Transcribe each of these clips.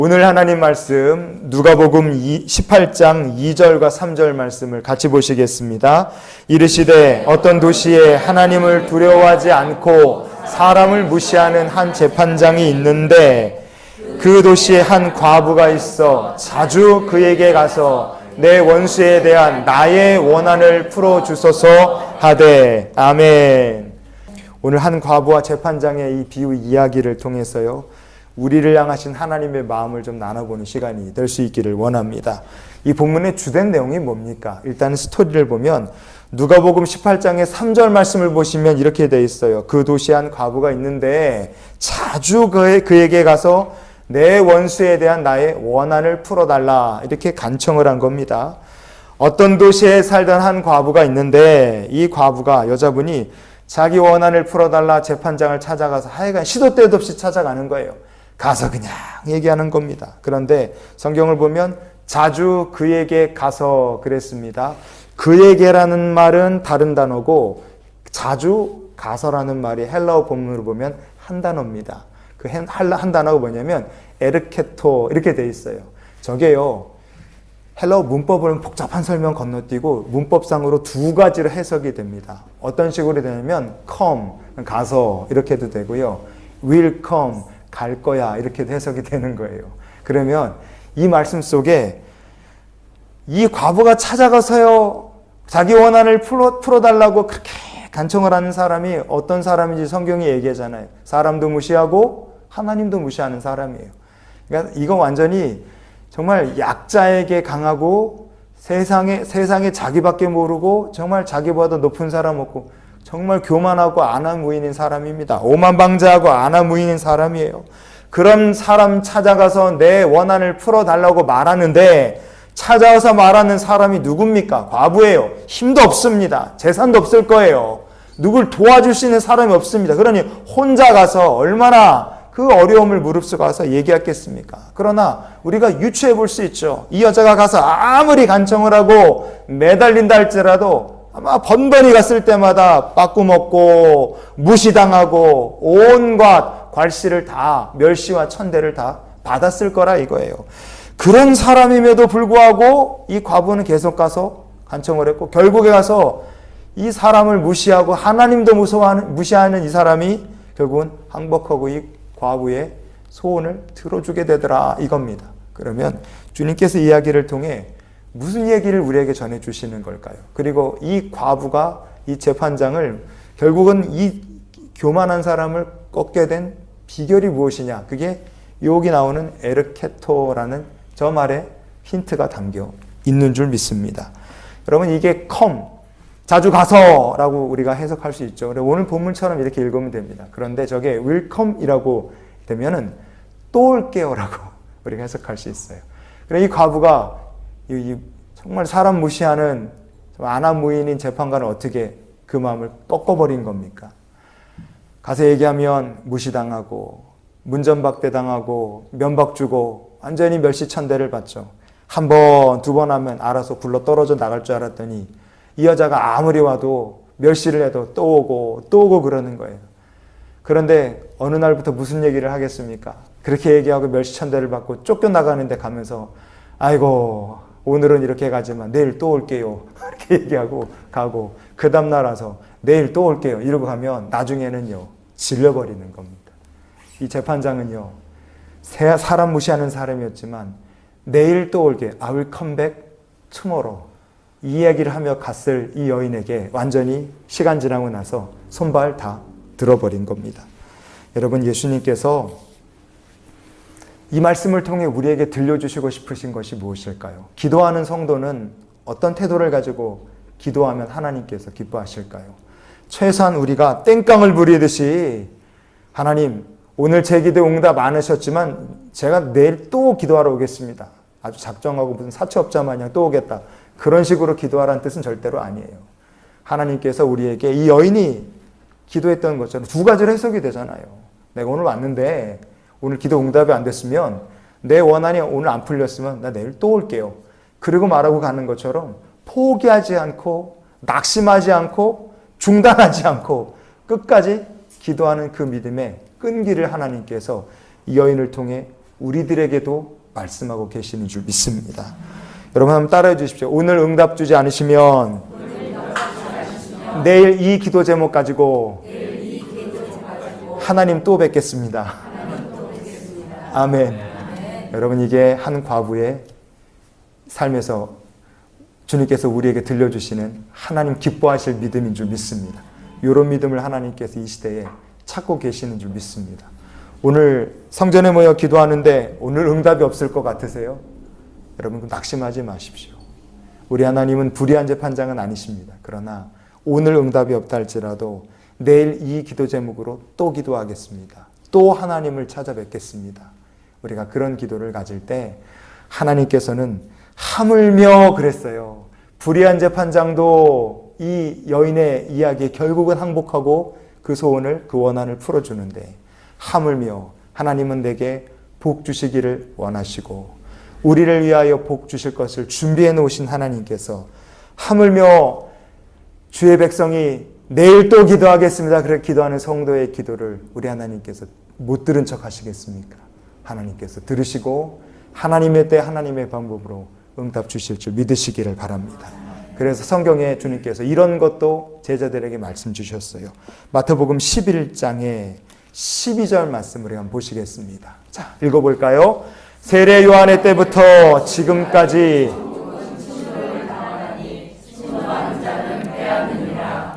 오늘 하나님 말씀 누가복음 18장 2절과 3절 말씀을 같이 보시겠습니다. 이르시되 어떤 도시에 하나님을 두려워하지 않고 사람을 무시하는 한 재판장이 있는데 그 도시에 한 과부가 있어 자주 그에게 가서 내 원수에 대한 나의 원한을 풀어주소서 하되. 아멘. 오늘 한 과부와 재판장의 이 비유 이야기를 통해서요, 우리를 향하신 하나님의 마음을 좀 나눠보는 시간이 될 수 있기를 원합니다. 이 본문의 주된 내용이 뭡니까? 일단 스토리를 보면 누가복음 18장의 3절 말씀을 보시면 이렇게 되어 있어요. 그 도시에 한 과부가 있는데 자주 그에게 가서 내 원수에 대한 나의 원한을 풀어달라, 이렇게 간청을 한 겁니다. 어떤 도시에 살던 한 과부가 있는데 이 과부가, 여자분이 자기 원한을 풀어달라 재판장을 찾아가서 하여간 시도 때도 없이 찾아가는 거예요. 가서 그냥 얘기하는 겁니다. 그런데 성경을 보면 자주 그에게 가서 그랬습니다. 그에게라는 말은 다른 단어고 자주 가서라는 말이 헬라어 본문으로 보면 한 단어입니다. 그 한 단어가 뭐냐면 에르케토 이렇게 돼 있어요. 저게요, 헬라어 문법을 복잡한 설명 건너뛰고 문법상으로 두 가지로 해석이 됩니다. 어떤 식으로 되냐면 come, 가서 이렇게 도 되고요. will come, 갈 거야, 이렇게 해석이 되는 거예요. 그러면 이 말씀 속에 이 과부가 찾아가서요, 자기 원한을 풀어달라고 그렇게 간청을 하는 사람이 어떤 사람인지 성경이 얘기하잖아요. 사람도 무시하고 하나님도 무시하는 사람이에요. 그러니까 이거 완전히 정말 약자에게 강하고 세상에 자기밖에 모르고 정말 자기보다 높은 사람 없고 정말 교만하고 아나무인인 사람입니다. 오만방자하고 아나무인인 사람이에요. 그런 사람 찾아가서 내 원한을 풀어달라고 말하는데 찾아와서 말하는 사람이 누굽니까? 과부예요. 힘도 없습니다. 재산도 없을 거예요. 누굴 도와줄 수 있는 사람이 없습니다. 그러니 혼자 가서 얼마나 그 어려움을 무릅쓰고 가서 얘기했겠습니까? 그러나 우리가 유추해 볼 수 있죠. 이 여자가 가서 아무리 간청을 하고 매달린다 할지라도 아마 번번이 갔을 때마다 빠꾸먹고 무시당하고 온갖 괄시를 다, 멸시와 천대를 다 받았을 거라 이거예요. 그런 사람임에도 불구하고 이 과부는 계속 가서 간청을 했고 결국에 가서 이 사람을 무시하고 하나님도 무시하는 이 사람이 결국은 항복하고 이 과부의 소원을 들어주게 되더라 이겁니다. 그러면 주님께서 이야기를 통해 무슨 얘기를 우리에게 전해주시는 걸까요? 그리고 이 과부가 이 재판장을 결국은 이 교만한 사람을 꺾게 된 비결이 무엇이냐? 그게 여기 나오는 에르케토라는 저 말에 힌트가 담겨 있는 줄 믿습니다. 여러분, 이게 come, 자주 가서 라고 우리가 해석할 수 있죠. 오늘 본문처럼 이렇게 읽으면 됩니다. 그런데 저게 will come 이라고 되면은 또 올게요 라고 우리가 해석할 수 있어요. 그래서 이 과부가 정말 사람 무시하는 아나무인인 재판관을 어떻게 그 마음을 꺾어버린 겁니까? 가서 얘기하면 무시당하고 문전박대당하고 면박 주고 완전히 멸시천대를 받죠. 한 번, 두 번 하면 알아서 굴러 떨어져 나갈 줄 알았더니 이 여자가 아무리 와도 멸시를 해도 또 오고 그러는 거예요. 그런데 어느 날부터 무슨 얘기를 하겠습니까? 그렇게 얘기하고 멸시천대를 받고 쫓겨나가는데 가면서 아이고 오늘은 이렇게 가지만 내일 또 올게요 이렇게 얘기하고 가고 그 다음날 와서 내일 또 올게요 이러고 가면 나중에는요 질려버리는 겁니다. 이 재판장은요 사람 무시하는 사람이었지만 내일 또 올게 I will come back tomorrow 이 이야기를 하며 갔을 이 여인에게 완전히 시간 지나고 나서 손발 다 들어버린 겁니다. 여러분, 예수님께서 이 말씀을 통해 우리에게 들려주시고 싶으신 것이 무엇일까요? 기도하는 성도는 어떤 태도를 가지고 기도하면 하나님께서 기뻐하실까요? 최소한 우리가 땡깡을 부리듯이 하나님, 오늘 제 기도 응답 안 하셨지만 제가 내일 또 기도하러 오겠습니다. 아주 작정하고 무슨 사채업자 마냥 또 오겠다. 그런 식으로 기도하라는 뜻은 절대로 아니에요. 하나님께서 우리에게 이 여인이 기도했던 것처럼 두 가지로 해석이 되잖아요. 내가 오늘 왔는데 오늘 기도 응답이 안 됐으면 내 원한이 오늘 안 풀렸으면 나 내일 또 올게요. 그리고 말하고 가는 것처럼 포기하지 않고 낙심하지 않고 중단하지 않고 끝까지 기도하는 그 믿음의 끈기를 하나님께서 이 여인을 통해 우리들에게도 말씀하고 계시는 줄 믿습니다. 여러분 한번 따라해 주십시오. 오늘 응답 주지 않으시면 내일 이 기도 제목 가지고 하나님 또 뵙겠습니다. 아멘. 여러분, 이게 한 과부의 삶에서 주님께서 우리에게 들려주시는 하나님 기뻐하실 믿음인 줄 믿습니다. 이런 믿음을 하나님께서 이 시대에 찾고 계시는 줄 믿습니다. 오늘 성전에 모여 기도하는데 오늘 응답이 없을 것 같으세요? 여러분, 낙심하지 마십시오. 우리 하나님은 불의한 재판장은 아니십니다. 그러나 오늘 응답이 없다 할지라도 내일 이 기도 제목으로 또 기도하겠습니다. 또 하나님을 찾아뵙겠습니다. 우리가 그런 기도를 가질 때 하나님께서는 하물며 그랬어요. 불의한 재판장도 이 여인의 이야기에 결국은 항복하고 그 소원을, 그 원한을 풀어주는데, 하물며 하나님은 내게 복 주시기를 원하시고 우리를 위하여 복 주실 것을 준비해 놓으신 하나님께서 하물며 주의 백성이 내일 또 기도하겠습니다. 그렇게 기도하는 성도의 기도를 우리 하나님께서 못 들은 척 하시겠습니까? 하나님께서 들으시고 하나님의 때 하나님의 방법으로 응답 주실 줄 믿으시기를 바랍니다. 그래서 성경에 주님께서 이런 것도 제자들에게 말씀 주셨어요. 마태복음 11장에 12절 말씀을 한번 보시겠습니다. 자, 읽어볼까요? 세례 요한의 때부터 지금까지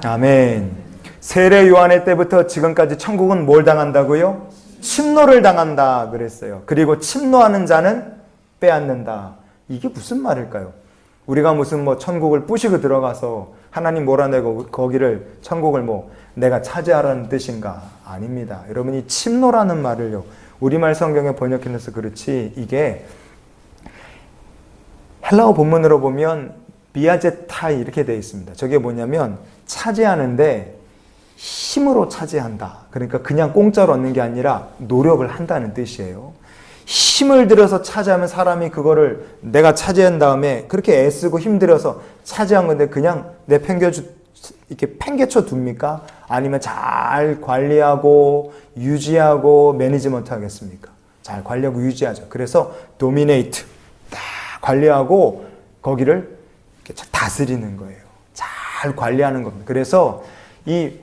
아멘. 세례 요한의 때부터 지금까지 천국은 뭘 당한다고요? 침노를 당한다 그랬어요. 그리고 침노하는 자는 빼앗는다. 이게 무슨 말일까요? 우리가 무슨 천국을 부시고 들어가서 하나님 몰아내고 거기를 천국을 내가 차지하라는 뜻인가? 아닙니다. 여러분이 침노라는 말을요, 우리말 성경에 번역해서 그렇지 이게 헬라어 본문으로 보면 비아제타이 이렇게 되어 있습니다. 저게 뭐냐면 차지하는데 힘으로 차지한다. 그러니까 그냥 공짜로 얻는 게 아니라 노력을 한다는 뜻이에요. 힘을 들여서 차지하면 사람이 그거를 내가 차지한 다음에 그렇게 애쓰고 힘들여서 차지한 건데 그냥 이렇게 팽개쳐 둡니까? 아니면 잘 관리하고 유지하고 매니지먼트 하겠습니까? 잘 관리하고 유지하죠. 그래서 도미네이트 딱 관리하고 거기를 이렇게 다스리는 거예요. 잘 관리하는 겁니다. 그래서 이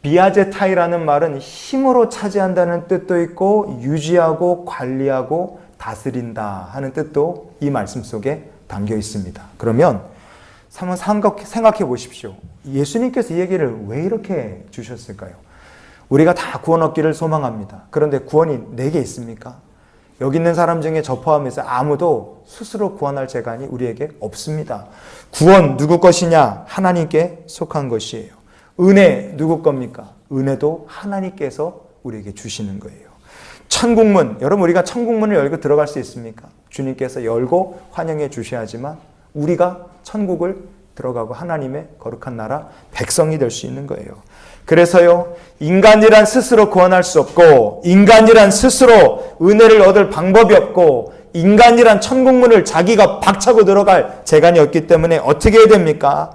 비아제타이라는 말은 힘으로 차지한다는 뜻도 있고 유지하고 관리하고 다스린다 하는 뜻도 이 말씀 속에 담겨 있습니다. 그러면 한번 생각해 보십시오. 예수님께서 이 얘기를 왜 이렇게 주셨을까요? 우리가 다 구원 얻기를 소망합니다. 그런데 구원이 내게 있습니까? 여기 있는 사람 중에 저 포함해서 아무도 스스로 구원할 재간이 우리에게 없습니다. 구원 누구 것이냐? 하나님께 속한 것이에요. 은혜 누구 겁니까? 은혜도 하나님께서 우리에게 주시는 거예요. 천국문, 여러분 우리가 천국문을 열고 들어갈 수 있습니까? 주님께서 열고 환영해 주셔야지만 우리가 천국을 들어가고 하나님의 거룩한 나라 백성이 될 수 있는 거예요. 그래서요, 인간이란 스스로 구원할 수 없고 인간이란 스스로 은혜를 얻을 방법이 없고 인간이란 천국문을 자기가 박차고 들어갈 재간이 없기 때문에 어떻게 해야 됩니까?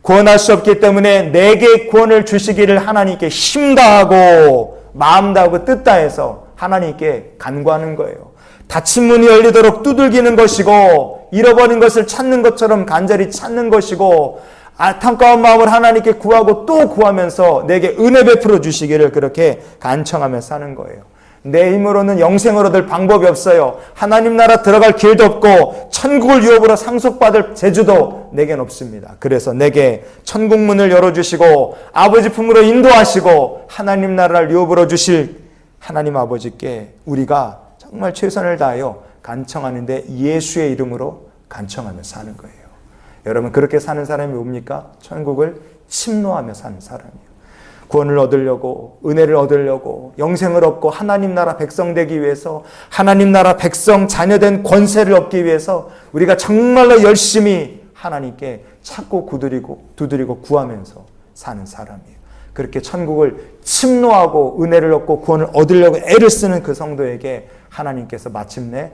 구원할 수 없기 때문에 내게 구원을 주시기를 하나님께 힘 다하고 마음 다하고 뜻 다해서 하나님께 간구하는 거예요. 닫힌 문이 열리도록 두들기는 것이고 잃어버린 것을 찾는 것처럼 간절히 찾는 것이고 안타까운 마음을 하나님께 구하고 또 구하면서 내게 은혜 베풀어 주시기를 그렇게 간청하며 사는 거예요. 내 힘으로는 영생을 얻을 방법이 없어요. 하나님 나라 들어갈 길도 없고 천국을 유업으로 상속받을 재주도 내겐 없습니다. 그래서 내게 천국문을 열어주시고 아버지 품으로 인도하시고 하나님 나라를 유업으로 주실 하나님 아버지께 우리가 정말 최선을 다하여 간청하는데 예수의 이름으로 간청하며 사는 거예요. 여러분 그렇게 사는 사람이 뭡니까? 천국을 침노하며 사는 사람이에요. 구원을 얻으려고 은혜를 얻으려고 영생을 얻고 하나님 나라 백성 되기 위해서 하나님 나라 백성 자녀된 권세를 얻기 위해서 우리가 정말로 열심히 하나님께 찾고 두드리고 구하면서 사는 사람이에요. 그렇게 천국을 침노하고 은혜를 얻고 구원을 얻으려고 애를 쓰는 그 성도에게 하나님께서 마침내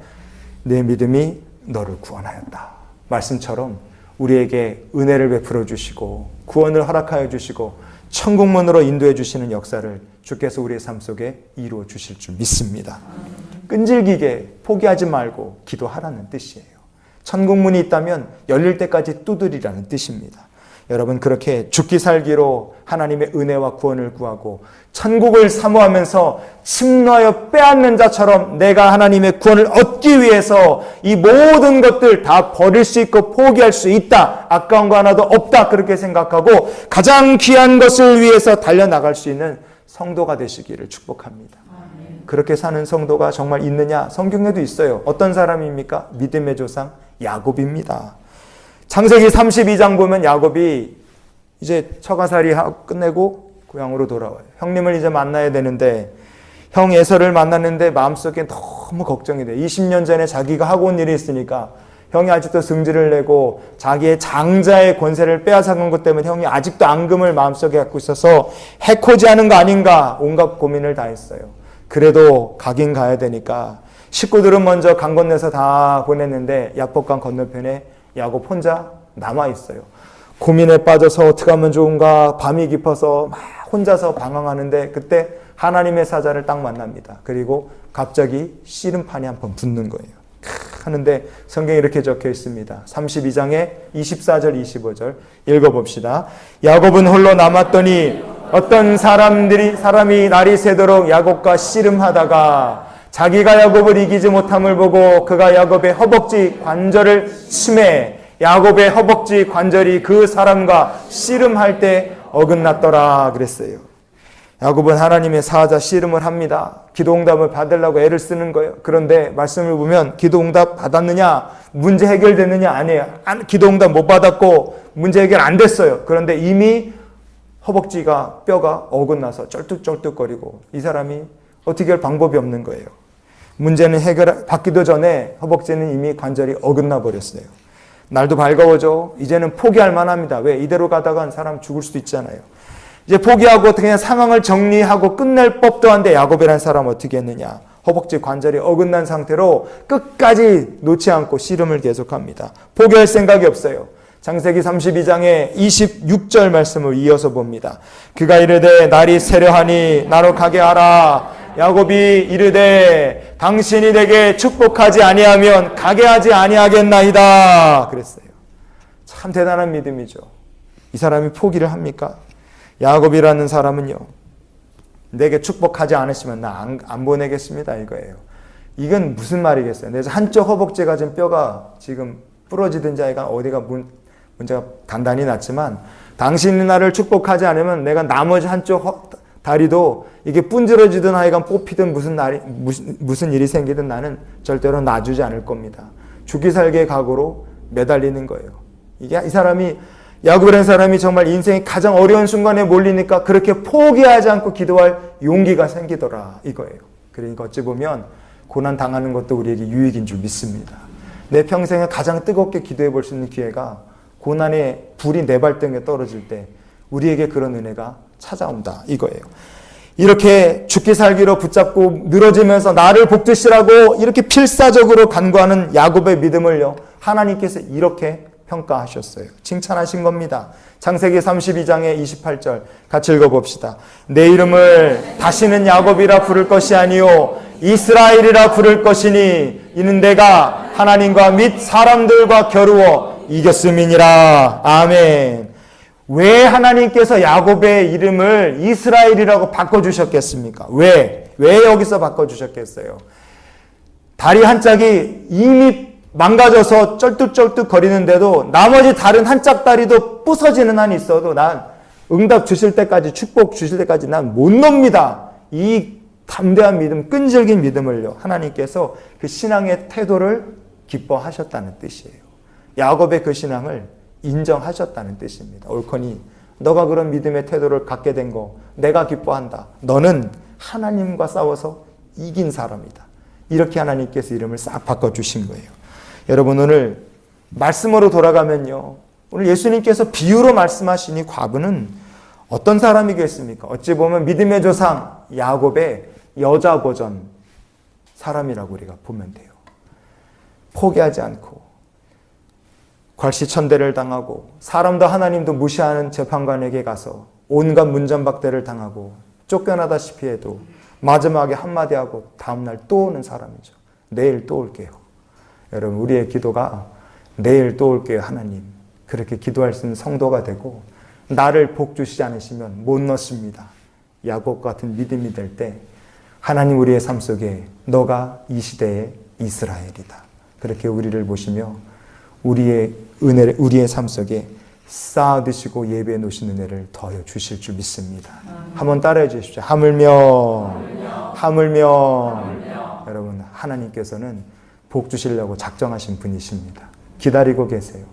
내 믿음이 너를 구원하였다 말씀처럼 우리에게 은혜를 베풀어 주시고 구원을 허락하여 주시고 천국문으로 인도해 주시는 역사를 주께서 우리의 삶 속에 이루어 주실 줄 믿습니다. 끈질기게 포기하지 말고 기도하라는 뜻이에요. 천국 문이 있다면 열릴 때까지 두드리라는 뜻입니다. 여러분, 그렇게 죽기 살기로 하나님의 은혜와 구원을 구하고 천국을 사모하면서 침노하여 빼앗는 자처럼 내가 하나님의 구원을 얻기 위해서 이 모든 것들 다 버릴 수 있고 포기할 수 있다, 아까운 거 하나도 없다, 그렇게 생각하고 가장 귀한 것을 위해서 달려나갈 수 있는 성도가 되시기를 축복합니다. 그렇게 사는 성도가 정말 있느냐? 성경에도 있어요. 어떤 사람입니까? 믿음의 조상 야곱입니다. 창세기 32장 보면 야곱이 이제 처가살이 끝내고 고향으로 돌아와요. 형님을 이제 만나야 되는데 형 에서를 만났는데 마음속에 너무 걱정이 돼요. 20년 전에 자기가 하고 온 일이 있으니까 형이 아직도 승질을 내고 자기의 장자의 권세를 빼앗아간 것 때문에 형이 아직도 앙금을 마음속에 갖고 있어서 해코지하는 거 아닌가 온갖 고민을 다 했어요. 그래도 가긴 가야 되니까 식구들은 먼저 강 건너서 다 보냈는데 야복강 건너편에 야곱 혼자 남아있어요. 고민에 빠져서 어떻게 하면 좋은가, 밤이 깊어서 막 혼자서 방황하는데 그때 하나님의 사자를 딱 만납니다. 그리고 갑자기 씨름판이 한 번 붙는 거예요. 하는데 성경에 이렇게 적혀 있습니다. 32장에 24절 25절 읽어봅시다. 야곱은 홀로 남았더니 어떤 사람이 날이 새도록 야곱과 씨름하다가 자기가 야곱을 이기지 못함을 보고 그가 야곱의 허벅지 관절을 치매 야곱의 허벅지 관절이 그 사람과 씨름할 때 어긋났더라 그랬어요. 야곱은 하나님의 사자 씨름을 합니다. 기도응답을 받으려고 애를 쓰는 거예요. 그런데 말씀을 보면 기도응답 받았느냐, 문제 해결됐느냐, 아니에요. 기도응답 못 받았고 문제 해결 안 됐어요. 그런데 이미 허벅지가 뼈가 어긋나서 쩔뚝쩔뚝거리고 이 사람이 어떻게 할 방법이 없는 거예요. 문제는 해결받기도 전에 허벅지는 이미 관절이 어긋나 버렸어요. 날도 밝아오죠. 이제는 포기할 만합니다. 왜? 이대로 가다가 사람 죽을 수도 있잖아요. 이제 포기하고 그냥 상황을 정리하고 끝낼 법도 한데 야곱이라는 사람 어떻게 했느냐. 허벅지 관절이 어긋난 상태로 끝까지 놓지 않고 씨름을 계속합니다. 포기할 생각이 없어요. 창세기 32장의 26절 말씀을 이어서 봅니다. 그가 이르되 날이 새려하니 나로 가게 하라. 야곱이 이르되 당신이 내게 축복하지 아니하면 가게 하지 아니하겠나이다 그랬어요. 참 대단한 믿음이죠. 이 사람이 포기를 합니까? 야곱이라는 사람은요, 내게 축복하지 않으시면 나 안 보내겠습니다 이거예요. 이건 무슨 말이겠어요? 내 한쪽 허벅지가 지금 뼈가 지금 부러지든지 아이가 어디가 문제가 단단히 났지만 당신이 나를 축복하지 않으면 내가 나머지 한쪽 다리도 이게 분질러지든 하여간 뽑히든 무슨 일이 생기든 나는 절대로 놔주지 않을 겁니다. 죽기 살기의 각오로 매달리는 거예요. 이게 이 사람이 야곱이라는 사람이 정말 인생의 가장 어려운 순간에 몰리니까 그렇게 포기하지 않고 기도할 용기가 생기더라 이거예요. 그러니까 어찌 보면 고난 당하는 것도 우리에게 유익인 줄 믿습니다. 내 평생에 가장 뜨겁게 기도해 볼 수 있는 기회가 고난의 불이 내 발등에 떨어질 때 우리에게 그런 은혜가 찾아온다 이거예요. 이렇게 죽기 살기로 붙잡고 늘어지면서 나를 복드시라고 이렇게 필사적으로 간구하는 야곱의 믿음을요, 하나님께서 이렇게 평가하셨어요. 칭찬하신 겁니다. 창세기 32장의 28절 같이 읽어봅시다. 내 이름을 다시는 야곱이라 부를 것이 아니요 이스라엘이라 부를 것이니 이는 내가 하나님과 및 사람들과 겨루어 이겼음이니라. 아멘. 왜 하나님께서 야곱의 이름을 이스라엘이라고 바꿔주셨겠습니까? 왜 여기서 바꿔주셨겠어요? 다리 한 짝이 이미 망가져서 쩔뚝쩔뚝 거리는데도 나머지 다른 한 짝 다리도 부서지는 한이 있어도 난 응답 주실 때까지, 축복 주실 때까지 난 못 놉니다. 이 담대한 믿음, 끈질긴 믿음을요, 하나님께서 그 신앙의 태도를 기뻐하셨다는 뜻이에요. 야곱의 그 신앙을 인정하셨다는 뜻입니다. 옳거니 너가 그런 믿음의 태도를 갖게 된 거 내가 기뻐한다. 너는 하나님과 싸워서 이긴 사람이다. 이렇게 하나님께서 이름을 싹 바꿔주신 거예요. 여러분, 오늘 말씀으로 돌아가면요, 오늘 예수님께서 비유로 말씀하시니 과부는 어떤 사람이겠습니까? 어찌 보면 믿음의 조상 야곱의 여자 버전 사람이라고 우리가 보면 돼요. 포기하지 않고 괄시천대를 당하고 사람도 하나님도 무시하는 재판관에게 가서 온갖 문전박대를 당하고 쫓겨나다시피 해도 마지막에 한마디 하고 다음날 또 오는 사람이죠. 내일 또 올게요. 여러분, 우리의 기도가 내일 또 올게요 하나님, 그렇게 기도할 수 있는 성도가 되고, 나를 복 주시지 않으시면 못 넣습니다. 야곱 같은 믿음이 될 때 하나님 우리의 삶 속에 너가 이 시대의 이스라엘이다, 그렇게 우리를 보시며 우리의 은혜를 우리의 삶 속에 쌓아두시고 예배해 놓으신 은혜를 더하여 주실 줄 믿습니다. 한번 따라해 주십시오. 하물며 여러분, 하나님께서는 복 주시려고 작정하신 분이십니다. 기다리고 계세요.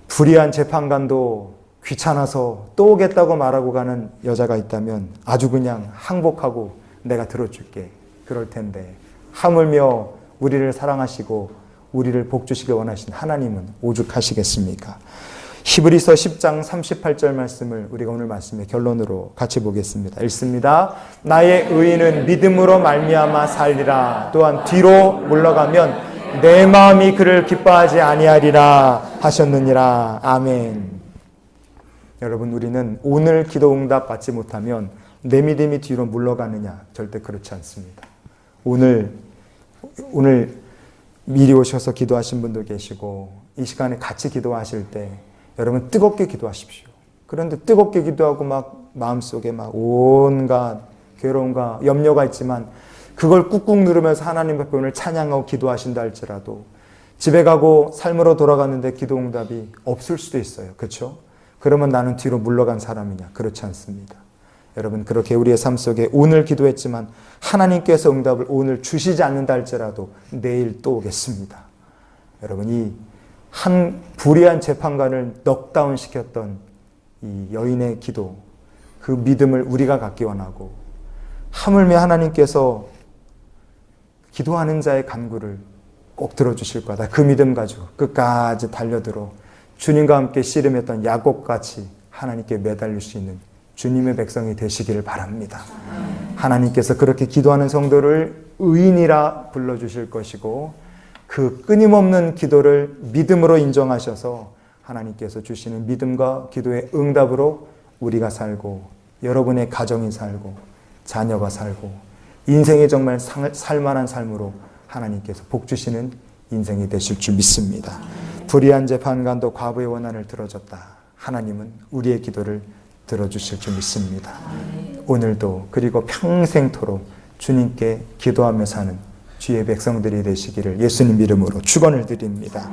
불의한 재판관도 귀찮아서 또 오겠다고 말하고 가는 여자가 있다면 아주 그냥 항복하고 내가 들어줄게 그럴 텐데, 하물며 우리를 사랑하시고 우리를 복 주시길 원하신 하나님은 오죽하시겠습니까? 히브리서 10장 38절 말씀을 우리가 오늘 말씀의 결론으로 같이 보겠습니다. 읽습니다. 나의 의인은 믿음으로 말미암아 살리라. 또한 뒤로 물러가면 내 마음이 그를 기뻐하지 아니하리라 하셨느니라. 아멘. 여러분, 우리는 오늘 기도 응답 받지 못하면 내 믿음이 뒤로 물러가느냐? 절대 그렇지 않습니다. 오늘 미리 오셔서 기도하신 분도 계시고 이 시간에 같이 기도하실 때 여러분 뜨겁게 기도하십시오. 그런데 뜨겁게 기도하고 막 마음속에 막 온갖 괴로움과 염려가 있지만 그걸 꾹꾹 누르면서 하나님 앞에 오늘 찬양하고 기도하신다 할지라도 집에 가고 삶으로 돌아갔는데 기도 응답이 없을 수도 있어요. 그렇죠? 그러면 나는 뒤로 물러간 사람이냐? 그렇지 않습니다. 여러분, 그렇게 우리의 삶 속에 오늘 기도했지만 하나님께서 응답을 오늘 주시지 않는다 할지라도 내일 또 오겠습니다. 여러분, 이 한 불의한 재판관을 넉다운 시켰던 이 여인의 기도, 그 믿음을 우리가 갖기 원하고, 하물며 하나님께서 기도하는 자의 간구를 꼭 들어주실 거다, 그 믿음 가지고 끝까지 달려들어 주님과 함께 씨름했던 야곱같이 하나님께 매달릴 수 있는 주님의 백성이 되시기를 바랍니다. 하나님께서 그렇게 기도하는 성도를 의인이라 불러주실 것이고, 그 끊임없는 기도를 믿음으로 인정하셔서 하나님께서 주시는 믿음과 기도의 응답으로 우리가 살고, 여러분의 가정이 살고, 자녀가 살고, 인생이 정말 살만한 삶으로 하나님께서 복 주시는 인생이 되실 줄 믿습니다. 불의한 재판관도 과부의 원한을 들어줬다. 하나님은 우리의 기도를 들어주실 줄 믿습니다. 오늘도 그리고 평생토록 주님께 기도하며 사는 주의 백성들이 되시기를 예수님 이름으로 축원을 드립니다.